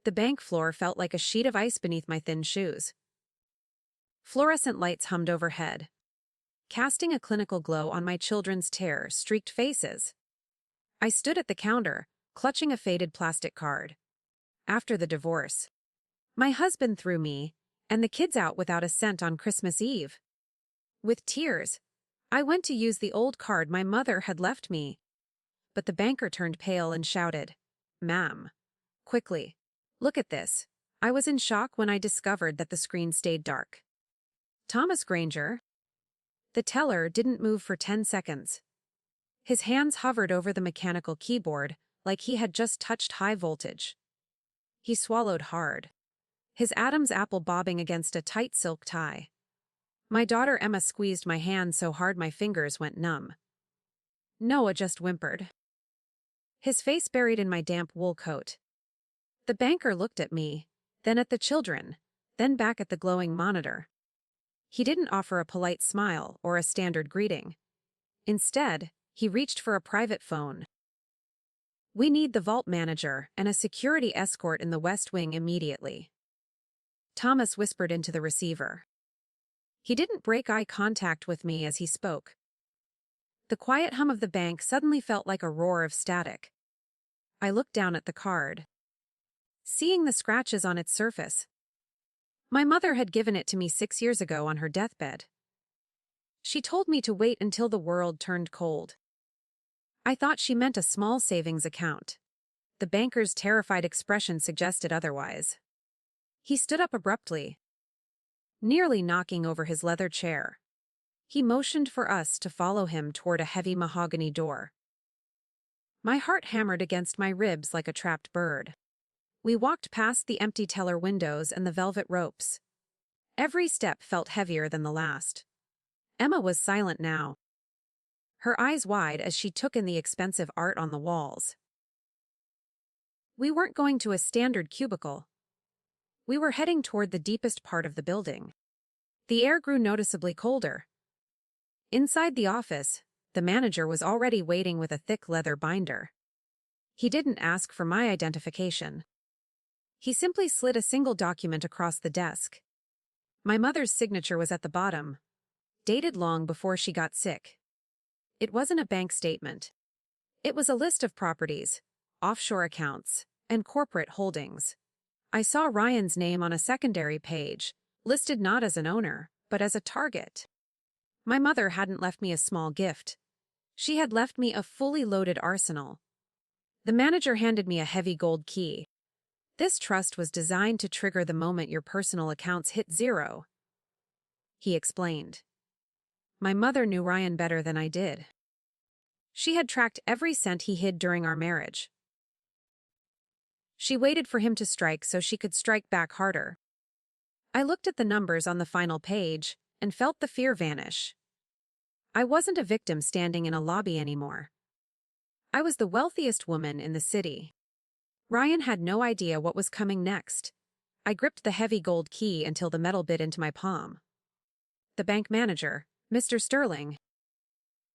The bank floor felt like a sheet of ice beneath my thin shoes. Fluorescent lights hummed overhead, casting a clinical glow on my children's tear-streaked faces. I stood at the counter, clutching a faded plastic card. After the divorce, my husband threw me and the kids out without a cent on Christmas Eve. With tears, I went to use the old card my mother had left me. But the banker turned pale and shouted, "Ma'am, quickly, look at this." I was in shock when I discovered that the screen stayed dark. Thomas Granger. The teller didn't move for 10 seconds. His hands hovered over the mechanical keyboard like he had just touched high voltage. He swallowed hard, his Adam's apple bobbing against a tight silk tie. My daughter Emma squeezed my hand so hard my fingers went numb. Noah just whimpered, his face buried in my damp wool coat. The banker looked at me, then at the children, then back at the glowing monitor. He didn't offer a polite smile or a standard greeting. Instead, he reached for a private phone. "We need the vault manager and a security escort in the West Wing immediately." Thomas whispered into the receiver. He didn't break eye contact with me as he spoke. The quiet hum of the bank suddenly felt like a roar of static. I looked down at the card, seeing the scratches on its surface. My mother had given it to me 6 years ago on her deathbed. She told me to wait until the world turned cold. I thought she meant a small savings account. The banker's terrified expression suggested otherwise. He stood up abruptly, nearly knocking over his leather chair. He motioned for us to follow him toward a heavy mahogany door. My heart hammered against my ribs like a trapped bird. We walked past the empty teller windows and the velvet ropes. Every step felt heavier than the last. Emma was silent now, her eyes wide as she took in the expensive art on the walls. We weren't going to a standard cubicle. We were heading toward the deepest part of the building. The air grew noticeably colder. Inside the office, the manager was already waiting with a thick leather binder. He didn't ask for my identification. He simply slid a single document across the desk. My mother's signature was at the bottom, dated long before she got sick. It wasn't a bank statement. It was a list of properties, offshore accounts, and corporate holdings. I saw Ryan's name on a secondary page, listed not as an owner, but as a target. My mother hadn't left me a small gift. She had left me a fully loaded arsenal. The manager handed me a heavy gold key. "This trust was designed to trigger the moment your personal accounts hit zero," he explained. My mother knew Ryan better than I did. She had tracked every cent he hid during our marriage. She waited for him to strike so she could strike back harder. I looked at the numbers on the final page and felt the fear vanish. I wasn't a victim standing in a lobby anymore. I was the wealthiest woman in the city. Ryan had no idea what was coming next. I gripped the heavy gold key until the metal bit into my palm. The bank manager, Mr. Sterling,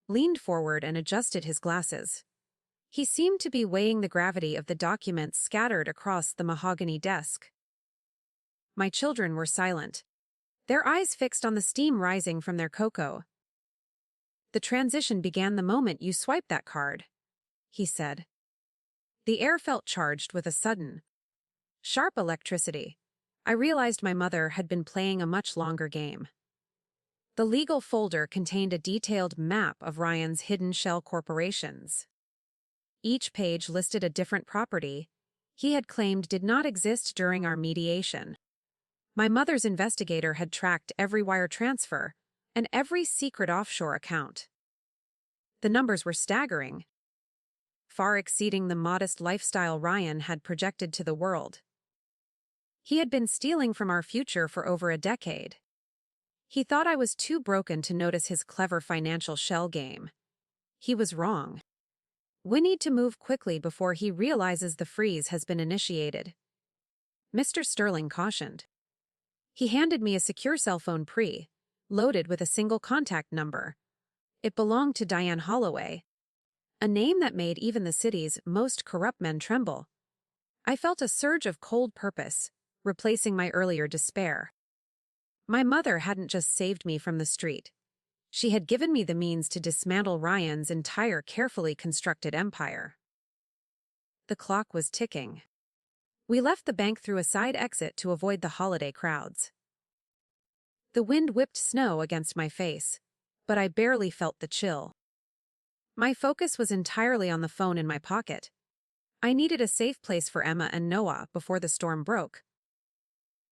leaned forward and adjusted his glasses. He seemed to be weighing the gravity of the documents scattered across the mahogany desk. My children were silent, their eyes fixed on the steam rising from their cocoa. "The transition began the moment you swiped that card," he said. The air felt charged with a sudden, sharp electricity. I realized my mother had been playing a much longer game. The legal folder contained a detailed map of Ryan's hidden shell corporations. Each page listed a different property he had claimed did not exist during our mediation. My mother's investigator had tracked every wire transfer and every secret offshore account. The numbers were staggering, far exceeding the modest lifestyle Ryan had projected to the world. He had been stealing from our future for over a decade. He thought I was too broken to notice his clever financial shell game. He was wrong. We need to move quickly before he realizes the freeze has been initiated, Mr. Sterling cautioned. He handed me a secure cell phone loaded with a single contact number. It belonged to Diane Holloway, a name that made even the city's most corrupt men tremble. I felt a surge of cold purpose, replacing my earlier despair. My mother hadn't just saved me from the street. She had given me the means to dismantle Ryan's entire carefully constructed empire. The clock was ticking. We left the bank through a side exit to avoid the holiday crowds. The wind whipped snow against my face, but I barely felt the chill. My focus was entirely on the phone in my pocket. I needed a safe place for Emma and Noah before the storm broke.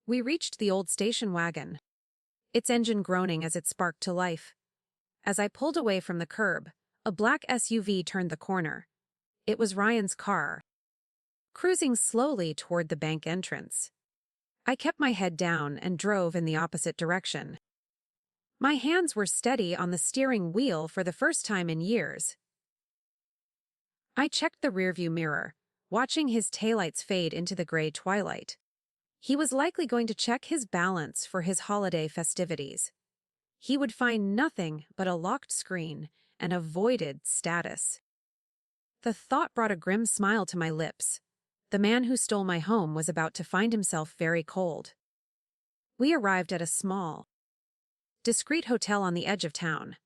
We reached the old station wagon, its engine groaning as it sparked to life. As I pulled away from the curb, a black SUV turned the corner. It was Ryan's car, cruising slowly toward the bank entrance. I kept my head down and drove in the opposite direction. My hands were steady on the steering wheel for the first time in years. I checked the rearview mirror, watching his taillights fade into the gray twilight. He was likely going to check his balance for his holiday festivities. He would find nothing but a locked screen and a voided status. The thought brought a grim smile to my lips. The man who stole my home was about to find himself very cold. We arrived at a small, discreet hotel on the edge of town.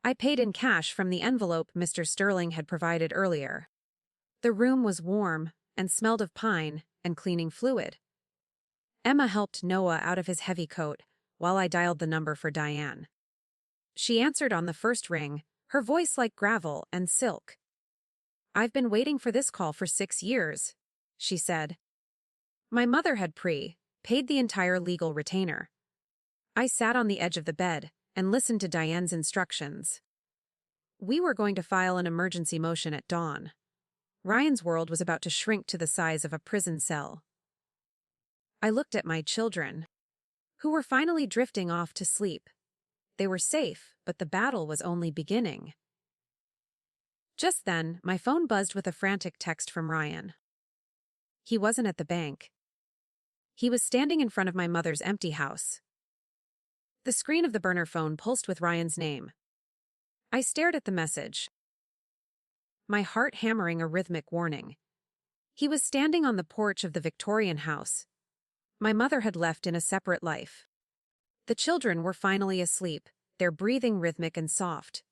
I paid in cash from the envelope Mr. Sterling had provided earlier. The room was warm and smelled of pine and cleaning fluid. Emma helped Noah out of his heavy coat while I dialed the number for Diane. She answered on the first ring, her voice like gravel and silk. "I've been waiting for this call for 6 years," she said. My mother had paid the entire legal retainer. I sat on the edge of the bed and listened to Diane's instructions. We were going to file an emergency motion at dawn. Ryan's world was about to shrink to the size of a prison cell. I looked at my children, who were finally drifting off to sleep. They were safe, but the battle was only beginning. Just then, my phone buzzed with a frantic text from Ryan. He wasn't at the bank. He was standing in front of my mother's empty house. The screen of the burner phone pulsed with Ryan's name. I stared at the message, my heart hammering a rhythmic warning. He was standing on the porch of the Victorian house my mother had left in a separate life. The children were finally asleep, their breathing rhythmic and soft.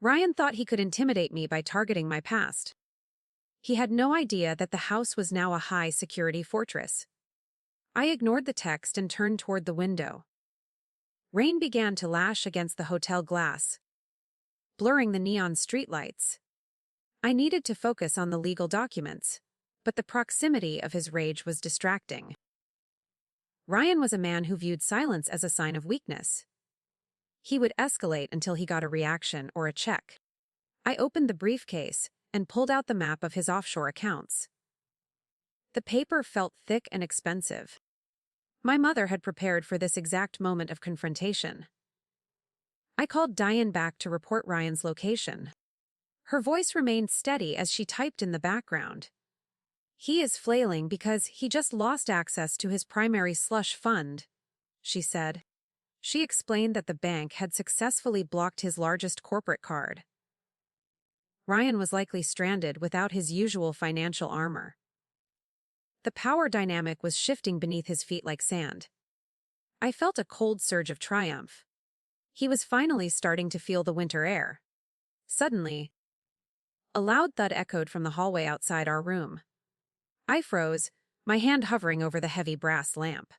Ryan thought he could intimidate me by targeting my past. He had no idea that the house was now a high-security fortress. I ignored the text and turned toward the window. Rain began to lash against the hotel glass, blurring the neon streetlights. I needed to focus on the legal documents, but the proximity of his rage was distracting. Ryan was a man who viewed silence as a sign of weakness. He would escalate until he got a reaction or a check. I opened the briefcase and pulled out the map of his offshore accounts. The paper felt thick and expensive. My mother had prepared for this exact moment of confrontation. I called Diane back to report Ryan's location. Her voice remained steady as she typed in the background. "He is flailing because he just lost access to his primary slush fund," she said. She explained that the bank had successfully blocked his largest corporate card. Ryan was likely stranded without his usual financial armor. The power dynamic was shifting beneath his feet like sand. I felt a cold surge of triumph. He was finally starting to feel the winter air. Suddenly, a loud thud echoed from the hallway outside our room. I froze, my hand hovering over the heavy brass lamp.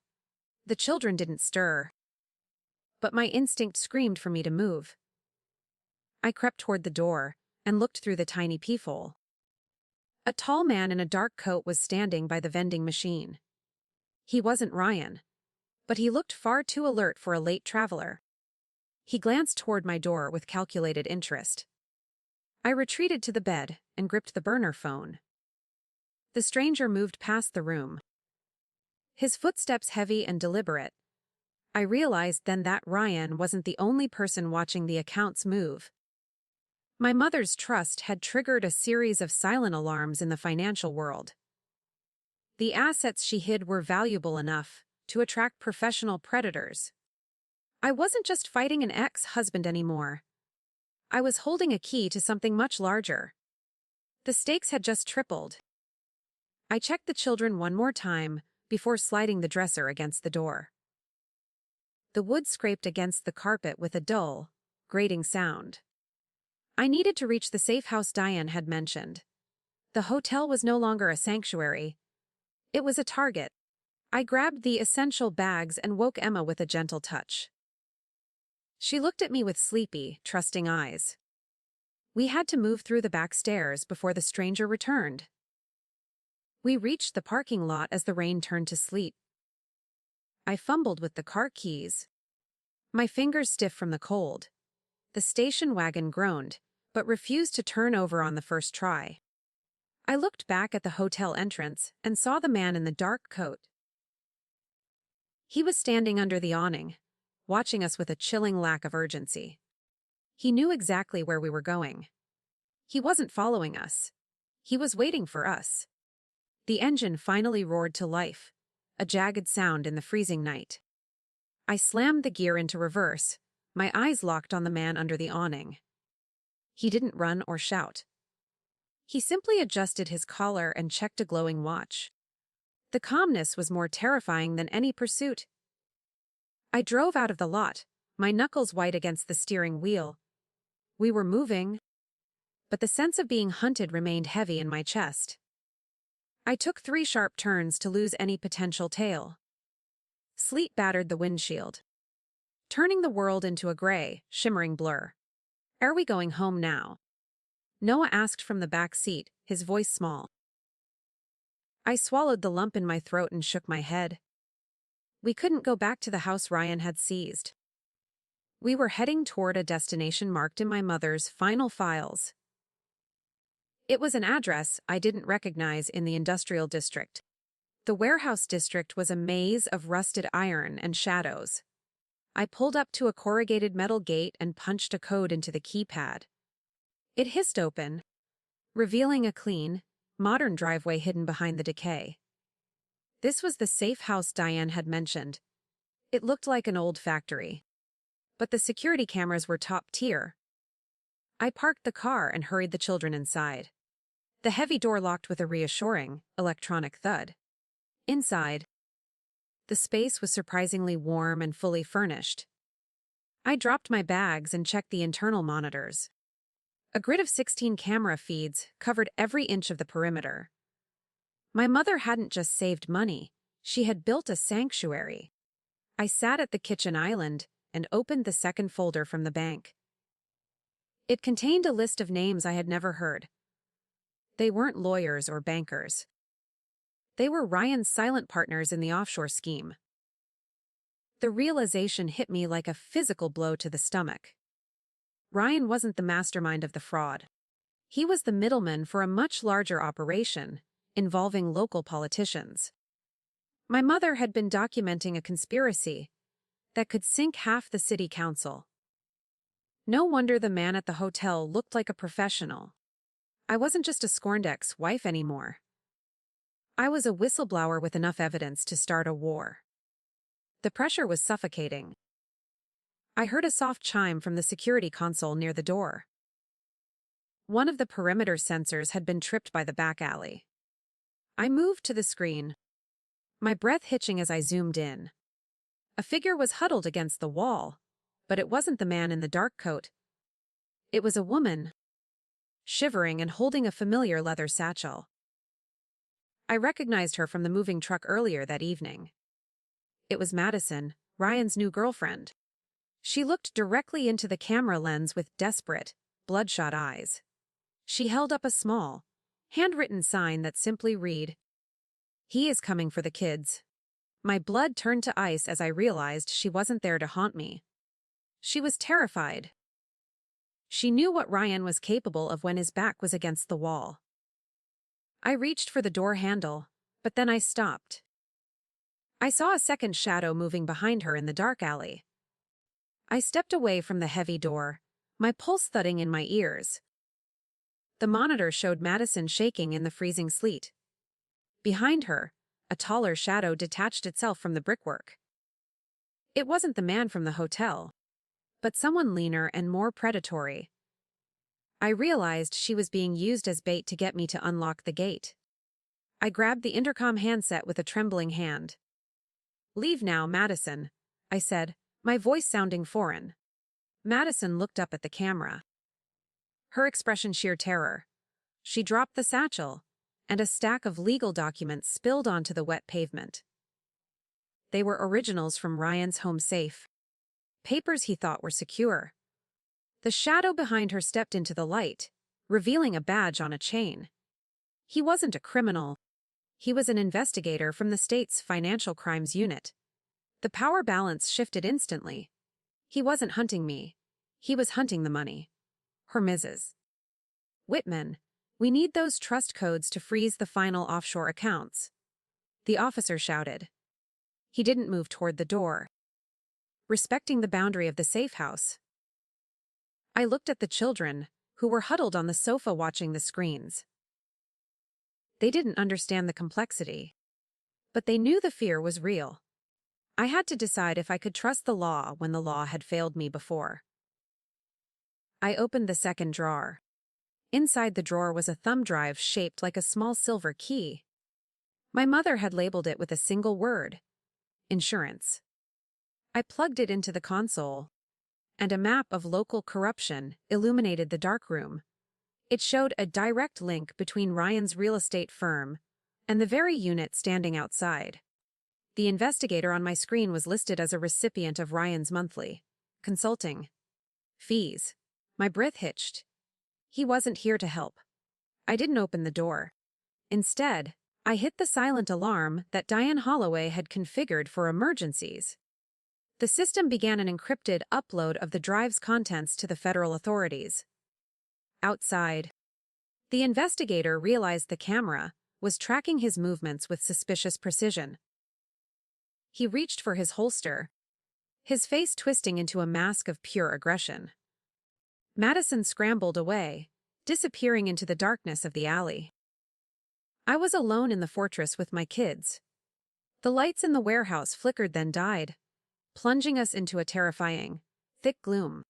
The children didn't stir, but my instinct screamed for me to move. I crept toward the door and looked through the tiny peephole. A tall man in a dark coat was standing by the vending machine. He wasn't Ryan, but he looked far too alert for a late traveler. He glanced toward my door with calculated interest. I retreated to the bed and gripped the burner phone. The stranger moved past the room, his footsteps heavy and deliberate. I realized then that Ryan wasn't the only person watching the accounts move. My mother's trust had triggered a series of silent alarms in the financial world. The assets she hid were valuable enough to attract professional predators. I wasn't just fighting an ex-husband anymore. I was holding a key to something much larger. The stakes had just tripled, I checked the children one more time before sliding the dresser against the door. The wood scraped against the carpet with a dull, grating sound. I needed to reach the safe house Diane had mentioned. The hotel was no longer a sanctuary. It was a target. I grabbed the essential bags and woke Emma with a gentle touch. She looked at me with sleepy, trusting eyes. We had to move through the back stairs before the stranger returned. We reached the parking lot as the rain turned to sleet. I fumbled with the car keys, my fingers stiff from the cold. The station wagon groaned, but refused to turn over on the first try. I looked back at the hotel entrance and saw the man in the dark coat. He was standing under the awning, watching us with a chilling lack of urgency. He knew exactly where we were going. He wasn't following us. He was waiting for us. The engine finally roared to life, a jagged sound in the freezing night. I slammed the gear into reverse, my eyes locked on the man under the awning. He didn't run or shout. He simply adjusted his collar and checked a glowing watch. The calmness was more terrifying than any pursuit. I drove out of the lot, my knuckles white against the steering wheel. We were moving, but the sense of being hunted remained heavy in my chest. I took 3 sharp turns to lose any potential tail. Sleet battered the windshield, turning the world into a gray, shimmering blur. "Are we going home now?" Noah asked from the back seat, his voice small. I swallowed the lump in my throat and shook my head. We couldn't go back to the house Ryan had seized. We were heading toward a destination marked in my mother's final files. It was an address I didn't recognize in the industrial district. The warehouse district was a maze of rusted iron and shadows. I pulled up to a corrugated metal gate and punched a code into the keypad. It hissed open, revealing a clean, modern driveway hidden behind the decay. This was the safe house Diane had mentioned. It looked like an old factory, but the security cameras were top tier. I parked the car and hurried the children inside. The heavy door locked with a reassuring, electronic thud. Inside, the space was surprisingly warm and fully furnished. I dropped my bags and checked the internal monitors. A grid of 16 camera feeds covered every inch of the perimeter. My mother hadn't just saved money, she had built a sanctuary. I sat at the kitchen island and opened the second folder from the bank. It contained a list of names I had never heard. They weren't lawyers or bankers. They were Ryan's silent partners in the offshore scheme. The realization hit me like a physical blow to the stomach. Ryan wasn't the mastermind of the fraud. He was the middleman for a much larger operation, involving local politicians. My mother had been documenting a conspiracy that could sink half the city council. No wonder the man at the hotel looked like a professional. I wasn't just a scorned ex-wife anymore. I was a whistleblower with enough evidence to start a war. The pressure was suffocating. I heard a soft chime from the security console near the door. One of the perimeter sensors had been tripped by the back alley. I moved to the screen, my breath hitching as I zoomed in. A figure was huddled against the wall, but it wasn't the man in the dark coat. It was a woman, shivering and holding a familiar leather satchel. I recognized her from the moving truck earlier that evening. It was Madison, Ryan's new girlfriend. She looked directly into the camera lens with desperate, bloodshot eyes. She held up a small, handwritten sign that simply read, "He is coming for the kids." My blood turned to ice as I realized she wasn't there to haunt me. She was terrified. She knew what Ryan was capable of when his back was against the wall. I reached for the door handle, but then I stopped. I saw a second shadow moving behind her in the dark alley. I stepped away from the heavy door, my pulse thudding in my ears. The monitor showed Madison shaking in the freezing sleet. Behind her, a taller shadow detached itself from the brickwork. It wasn't the man from the hotel, but someone leaner and more predatory. I realized she was being used as bait to get me to unlock the gate. I grabbed the intercom handset with a trembling hand. "Leave now, Madison," I said, my voice sounding foreign. Madison looked up at the camera. Her expression sheer terror. She dropped the satchel, and a stack of legal documents spilled onto the wet pavement. They were originals from Ryan's home safe. Papers he thought were secure. The shadow behind her stepped into the light, revealing a badge on a chain. He wasn't a criminal. He was an investigator from the state's financial crimes unit. The power balance shifted instantly. He wasn't hunting me. He was hunting the money. Her Mrs. Whitman, we need those trust codes to freeze the final offshore accounts. The officer shouted. He didn't move toward the door, respecting the boundary of the safe house. I looked at the children, who were huddled on the sofa watching the screens. They didn't understand the complexity, but they knew the fear was real. I had to decide if I could trust the law when the law had failed me before. I opened the second drawer. Inside the drawer was a thumb drive shaped like a small silver key. My mother had labeled it with a single word: insurance. I plugged it into the console, and a map of local corruption illuminated the darkroom. It showed a direct link between Ryan's real estate firm and the very unit standing outside. The investigator on my screen was listed as a recipient of Ryan's monthly consulting fees. My breath hitched. He wasn't here to help. I didn't open the door. Instead, I hit the silent alarm that Diane Holloway had configured for emergencies. The system began an encrypted upload of the drive's contents to the federal authorities. Outside, the investigator realized the camera was tracking his movements with suspicious precision. He reached for his holster, his face twisting into a mask of pure aggression. Madison scrambled away, disappearing into the darkness of the alley. I was alone in the fortress with my kids. The lights in the warehouse flickered then died, plunging us into a terrifying, thick gloom.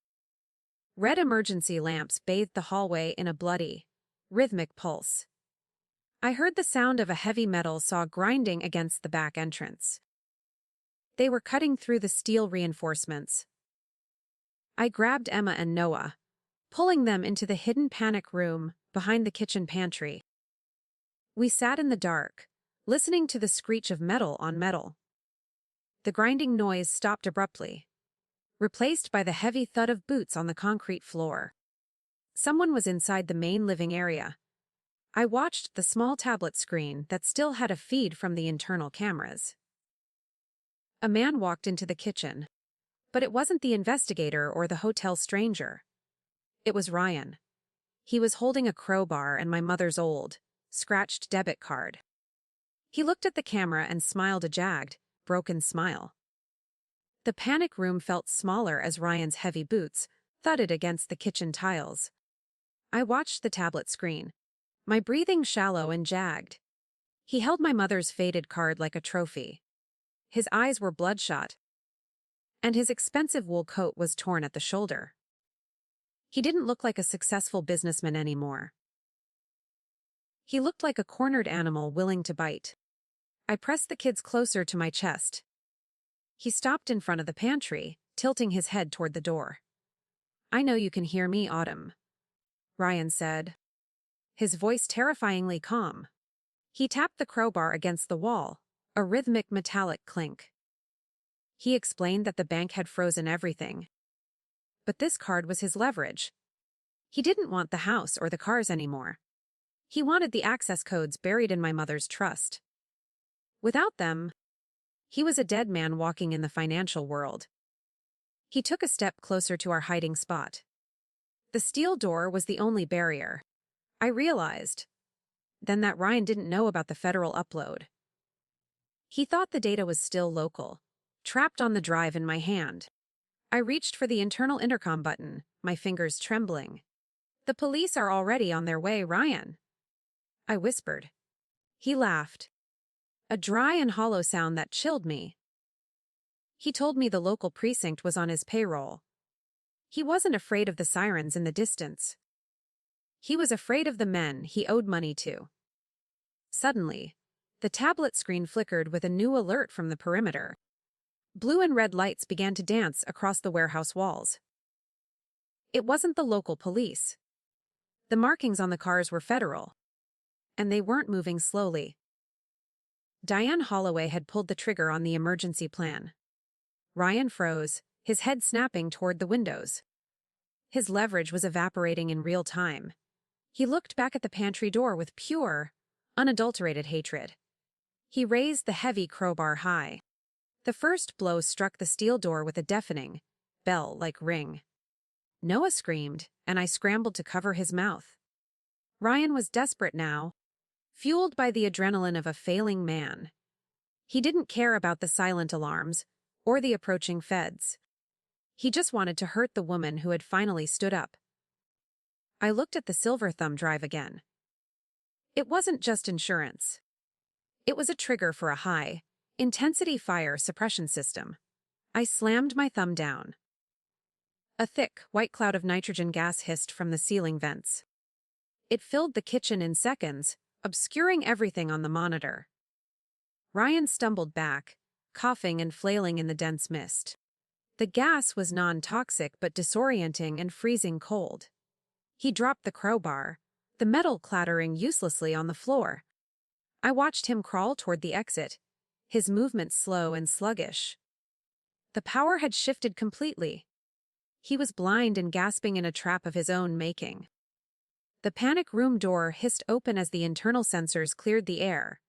Red emergency lamps bathed the hallway in a bloody, rhythmic pulse. I heard the sound of a heavy metal saw grinding against the back entrance. They were cutting through the steel reinforcements. I grabbed Emma and Noah, pulling them into the hidden panic room behind the kitchen pantry. We sat in the dark, listening to the screech of metal on metal. The grinding noise stopped abruptly, replaced by the heavy thud of boots on the concrete floor. Someone was inside the main living area. I watched the small tablet screen that still had a feed from the internal cameras. A man walked into the kitchen, but it wasn't the investigator or the hotel stranger. It was Ryan. He was holding a crowbar and my mother's old, scratched debit card. He looked at the camera and smiled a jagged, broken smile. The panic room felt smaller as Ryan's heavy boots thudded against the kitchen tiles. I watched the tablet screen, my breathing shallow and jagged. He held my mother's faded card like a trophy. His eyes were bloodshot, and his expensive wool coat was torn at the shoulder. He didn't look like a successful businessman anymore. He looked like a cornered animal willing to bite. I pressed the kids closer to my chest. He stopped in front of the pantry, tilting his head toward the door. "I know you can hear me, Autumn," Ryan said, his voice terrifyingly calm. He tapped the crowbar against the wall, a rhythmic metallic clink. He explained that the bank had frozen everything. But this card was his leverage. He didn't want the house or the cars anymore. He wanted the access codes buried in my mother's trust. Without them, he was a dead man walking in the financial world. He took a step closer to our hiding spot. The steel door was the only barrier. I realized then that Ryan didn't know about the federal upload. He thought the data was still local, trapped on the drive in my hand. I reached for the internal intercom button, my fingers trembling. "The police are already on their way, Ryan," I whispered. He laughed, a dry and hollow sound that chilled me. He told me the local precinct was on his payroll. He wasn't afraid of the sirens in the distance. He was afraid of the men he owed money to. Suddenly, The tablet screen flickered with a new alert from the perimeter. Blue and red lights began to dance across the warehouse walls. It wasn't the local police. The markings on the cars were federal. And they weren't moving slowly. Diane Holloway had pulled the trigger on the emergency plan. Ryan froze, his head snapping toward the windows. His leverage was evaporating in real time. He looked back at the pantry door with pure, unadulterated hatred. He raised the heavy crowbar high. The first blow struck the steel door with a deafening, bell-like ring. Noah screamed, and I scrambled to cover his mouth. Ryan was desperate now, fueled by the adrenaline of a failing man. He didn't care about the silent alarms or the approaching feds. He just wanted to hurt the woman who had finally stood up. I looked at the silver thumb drive again. It wasn't just insurance. It was a trigger for a high-intensity fire suppression system. I slammed my thumb down. A thick, white cloud of nitrogen gas hissed from the ceiling vents. It filled the kitchen in seconds, obscuring everything on the monitor. Ryan stumbled back, coughing and flailing in the dense mist. The gas was non-toxic but disorienting and freezing cold. He dropped the crowbar, the metal clattering uselessly on the floor. I watched him crawl toward the exit, his movements slow and sluggish. The power had shifted completely. He was blind and gasping in a trap of his own making. The panic room door hissed open as the internal sensors cleared the air.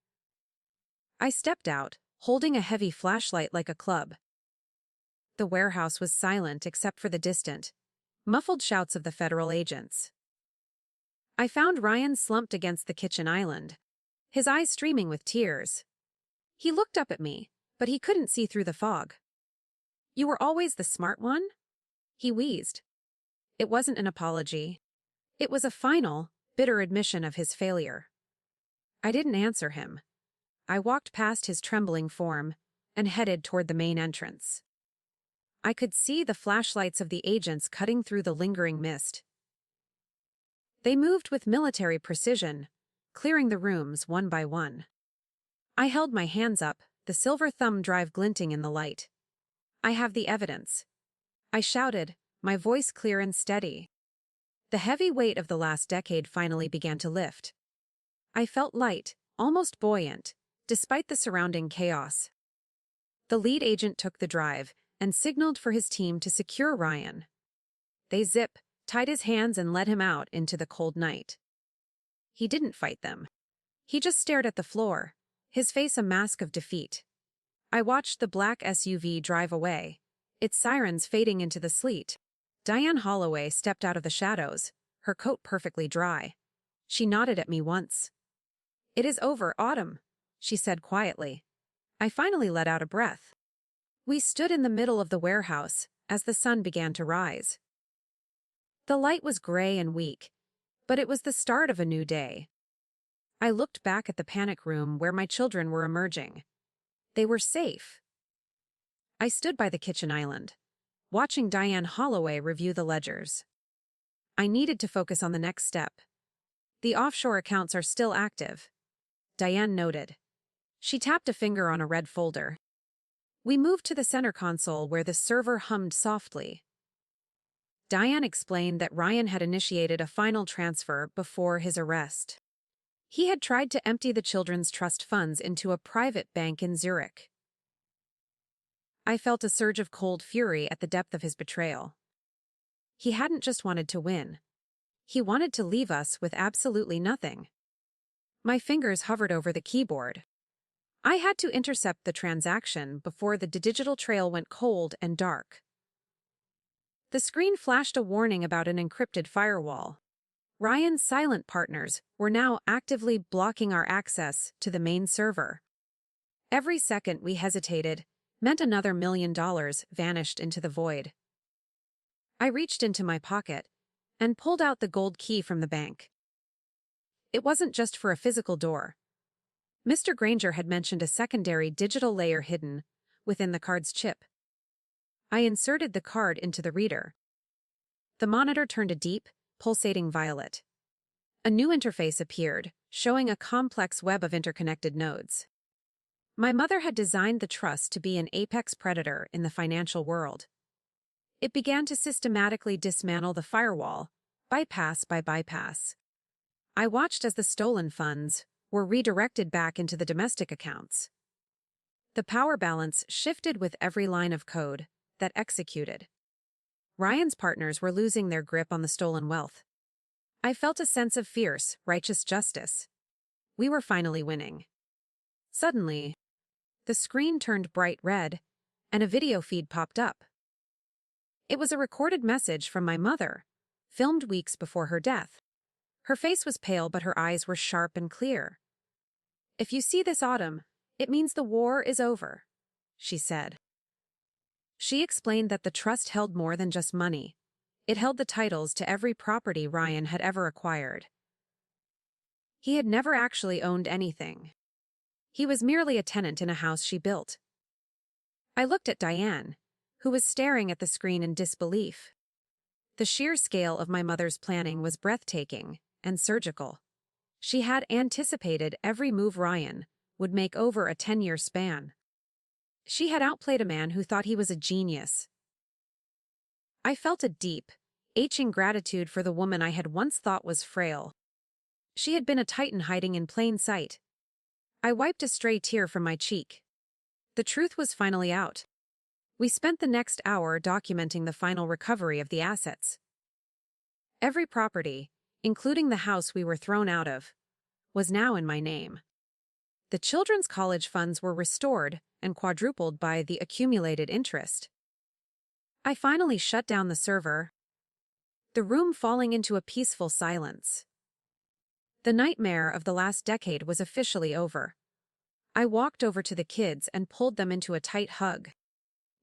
I stepped out, holding a heavy flashlight like a club. The warehouse was silent except for the distant, muffled shouts of the federal agents. I found Ryan slumped against the kitchen island, his eyes streaming with tears. He looked up at me, but he couldn't see through the fog. "You were always the smart one?" He wheezed. It wasn't an apology. It was a final, bitter admission of his failure. I didn't answer him. I walked past his trembling form and headed toward the main entrance. I could see the flashlights of the agents cutting through the lingering mist. They moved with military precision, clearing the rooms one by one. I held my hands up, the silver thumb drive glinting in the light. "I have the evidence," I shouted, my voice clear and steady. The heavy weight of the last decade finally began to lift. I felt light, almost buoyant, despite the surrounding chaos. The lead agent took the drive and signaled for his team to secure Ryan. They tied his hands and led him out into the cold night. He didn't fight them. He just stared at the floor, his face a mask of defeat. I watched the black SUV drive away, its sirens fading into the sleet. Diane Holloway stepped out of the shadows, her coat perfectly dry. She nodded at me once. "It is over, Autumn," she said quietly. I finally let out a breath. We stood in the middle of the warehouse as the sun began to rise. The light was gray and weak, but it was the start of a new day. I looked back at the panic room where my children were emerging. They were safe. I stood by the kitchen island, watching Diane Holloway review the ledgers. I needed to focus on the next step. "The offshore accounts are still active," Diane noted. She tapped a finger on a red folder. We moved to the center console where the server hummed softly. Diane explained that Ryan had initiated a final transfer before his arrest. He had tried to empty the children's trust funds into a private bank in Zurich. I felt a surge of cold fury at the depth of his betrayal. He hadn't just wanted to win. He wanted to leave us with absolutely nothing. My fingers hovered over the keyboard. I had to intercept the transaction before the digital trail went cold and dark. The screen flashed a warning about an encrypted firewall. Ryan's silent partners were now actively blocking our access to the main server. Every second we hesitated meant another $1 million vanished into the void. I reached into my pocket and pulled out the gold key from the bank. It wasn't just for a physical door. Mr. Granger had mentioned a secondary digital layer hidden within the card's chip. I inserted the card into the reader. The monitor turned a deep, pulsating violet. A new interface appeared, showing a complex web of interconnected nodes. My mother had designed the trust to be an apex predator in the financial world. It began to systematically dismantle the firewall, bypass by bypass. I watched as the stolen funds were redirected back into the domestic accounts. The power balance shifted with every line of code that executed. Ryan's partners were losing their grip on the stolen wealth. I felt a sense of fierce, righteous justice. We were finally winning. Suddenly, the screen turned bright red, and a video feed popped up. It was a recorded message from my mother, filmed weeks before her death. Her face was pale, but her eyes were sharp and clear. "If you see this autumn, it means the war is over," she said. She explained that the trust held more than just money. It held the titles to every property Ryan had ever acquired. He had never actually owned anything. He was merely a tenant in a house she built. I looked at Diane, who was staring at the screen in disbelief. The sheer scale of my mother's planning was breathtaking and surgical. She had anticipated every move Ryan would make over a 10-year span. She had outplayed a man who thought he was a genius. I felt a deep, aching gratitude for the woman I had once thought was frail. She had been a titan hiding in plain sight. I wiped a stray tear from my cheek. The truth was finally out. We spent the next hour documenting the final recovery of the assets. Every property, including the house we were thrown out of, was now in my name. The children's college funds were restored and quadrupled by the accumulated interest. I finally shut down the server, the room falling into a peaceful silence. The nightmare of the last decade was officially over. I walked over to the kids and pulled them into a tight hug.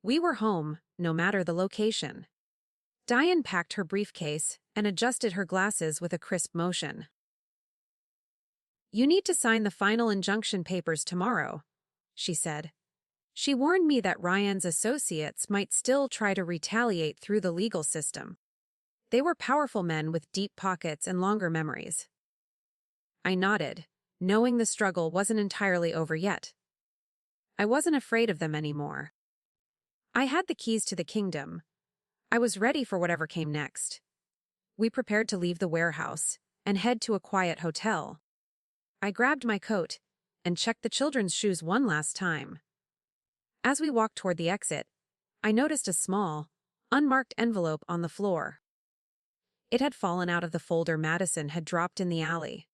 We were home, no matter the location. Diane packed her briefcase and adjusted her glasses with a crisp motion. "You need to sign the final injunction papers tomorrow," she said. She warned me that Ryan's associates might still try to retaliate through the legal system. They were powerful men with deep pockets and longer memories. I nodded, knowing the struggle wasn't entirely over yet. I wasn't afraid of them anymore. I had the keys to the kingdom. I was ready for whatever came next. We prepared to leave the warehouse and head to a quiet hotel. I grabbed my coat and checked the children's shoes one last time. As we walked toward the exit, I noticed a small, unmarked envelope on the floor. It had fallen out of the folder Madison had dropped in the alley.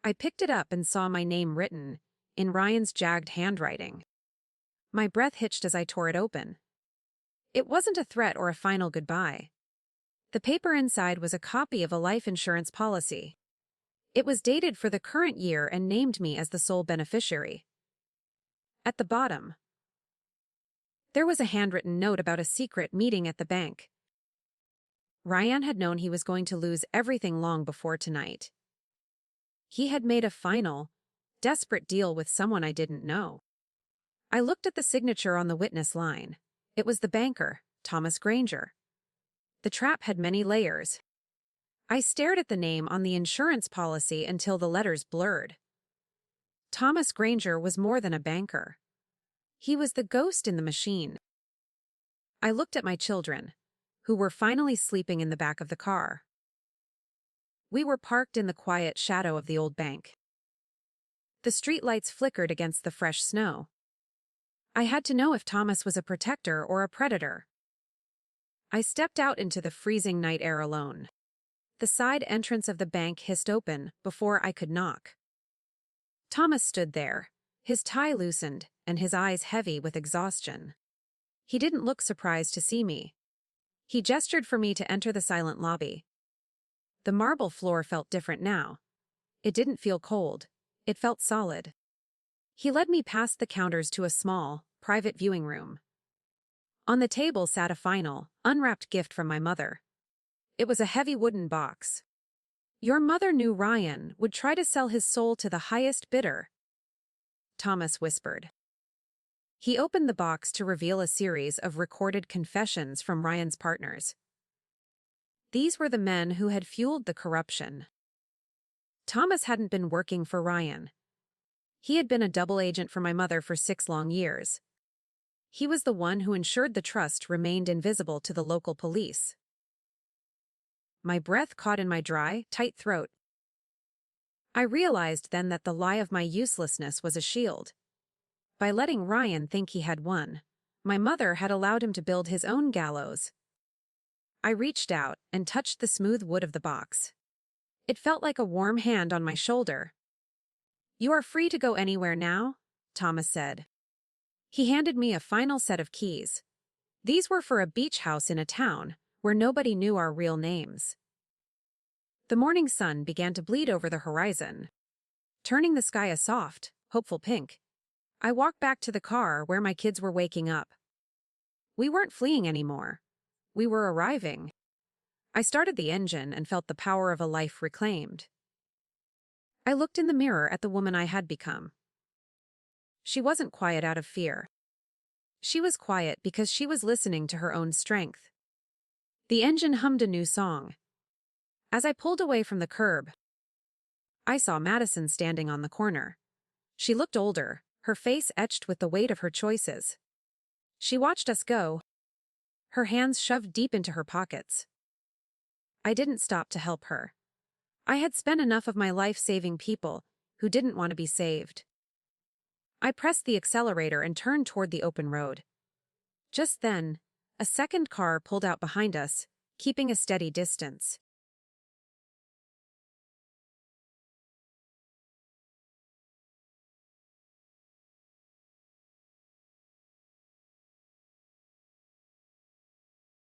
I picked it up and saw my name written, in Ryan's jagged handwriting. My breath hitched as I tore it open. It wasn't a threat or a final goodbye. The paper inside was a copy of a life insurance policy. It was dated for the current year and named me as the sole beneficiary. At the bottom, there was a handwritten note about a secret meeting at the bank. Ryan had known he was going to lose everything long before tonight. He had made a final, desperate deal with someone I didn't know. I looked at the signature on the witness line. It was the banker, Thomas Granger. The trap had many layers. I stared at the name on the insurance policy until the letters blurred. Thomas Granger was more than a banker. He was the ghost in the machine. I looked at my children, who were finally sleeping in the back of the car. We were parked in the quiet shadow of the old bank. The streetlights flickered against the fresh snow. I had to know if Thomas was a protector or a predator. I stepped out into the freezing night air alone. The side entrance of the bank hissed open before I could knock. Thomas stood there, his tie loosened and his eyes heavy with exhaustion. He didn't look surprised to see me. He gestured for me to enter the silent lobby. The marble floor felt different now. It didn't feel cold. It felt solid. He led me past the counters to a small, private viewing room. On the table sat a final, unwrapped gift from my mother. It was a heavy wooden box. "Your mother knew Ryan would try to sell his soul to the highest bidder," Thomas whispered. He opened the box to reveal a series of recorded confessions from Ryan's partners. These were the men who had fueled the corruption. Thomas hadn't been working for Ryan. He had been a double agent for my mother for 6 long years. He was the one who ensured the trust remained invisible to the local police. My breath caught in my dry, tight throat. I realized then that the lie of my uselessness was a shield. By letting Ryan think he had won, my mother had allowed him to build his own gallows. I reached out and touched the smooth wood of the box. It felt like a warm hand on my shoulder. "You are free to go anywhere now," Thomas said. He handed me a final set of keys. These were for a beach house in a town where nobody knew our real names. The morning sun began to bleed over the horizon, turning the sky a soft, hopeful pink. I walked back to the car where my kids were waking up. We weren't fleeing anymore. We were arriving. I started the engine and felt the power of a life reclaimed. I looked in the mirror at the woman I had become. She wasn't quiet out of fear. She was quiet because she was listening to her own strength. The engine hummed a new song. As I pulled away from the curb, I saw Madison standing on the corner. She looked older, her face etched with the weight of her choices. She watched us go, her hands shoved deep into her pockets. I didn't stop to help her. I had spent enough of my life saving people who didn't want to be saved. I pressed the accelerator and turned toward the open road. Just then, a second car pulled out behind us, keeping a steady distance.